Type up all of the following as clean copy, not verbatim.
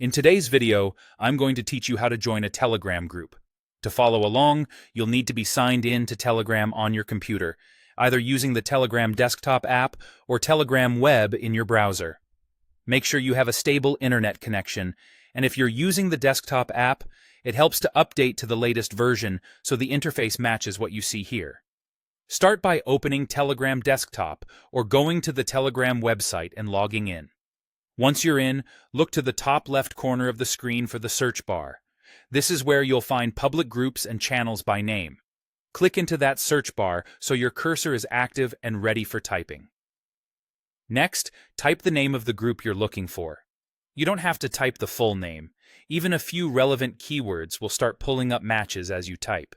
In today's video, I'm going to teach you how to join a Telegram group. To follow along, you'll need to be signed in to Telegram on your computer, either using the Telegram desktop app or Telegram web in your browser. Make sure you have a stable internet connection, and if you're using the desktop app, it helps to update to the latest version so the interface matches what you see here. Start by opening Telegram Desktop or going to the Telegram website and logging in. Once you're in, look to the top left corner of the screen for the search bar. This is where you'll find public groups and channels by name. Click into that search bar so your cursor is active and ready for typing. Next, type the name of the group you're looking for. You don't have to type the full name. Even a few relevant keywords will start pulling up matches as you type.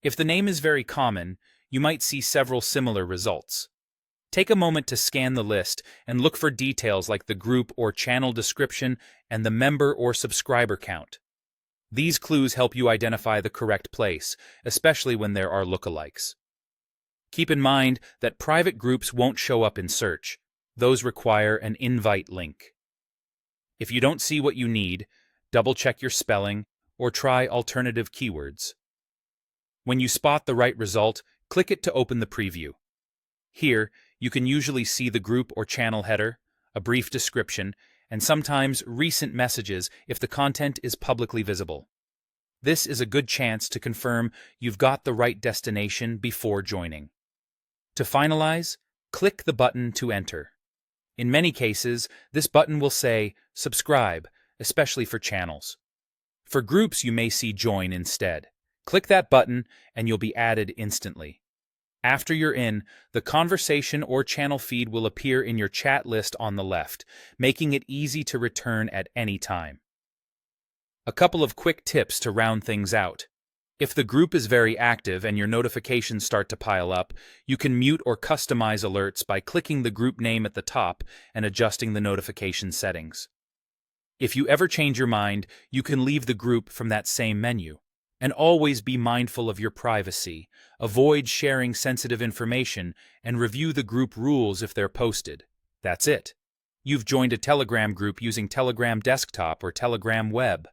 If the name is very common, you might see several similar results. Take a moment to scan the list and look for details like the group or channel description and the member or subscriber count. These clues help you identify the correct place, especially when there are lookalikes. Keep in mind that private groups won't show up in search. Those require an invite link. If you don't see what you need, double-check your spelling or try alternative keywords. When you spot the right result, click it to open the preview. Here, you can usually see the group or channel header, a brief description, and sometimes recent messages if the content is publicly visible. This is a good chance to confirm you've got the right destination before joining. To finalize, click the button to enter. In many cases, this button will say subscribe, especially for channels. For groups, you may see join instead. Click that button and you'll be added instantly. After you're in, the conversation or channel feed will appear in your chat list on the left, making it easy to return at any time. A couple of quick tips to round things out. If the group is very active and your notifications start to pile up, you can mute or customize alerts by clicking the group name at the top and adjusting the notification settings. If you ever change your mind, you can leave the group from that same menu. And always be mindful of your privacy. Avoid sharing sensitive information and review the group rules if they're posted. That's it. You've joined a Telegram group using Telegram Desktop or Telegram Web.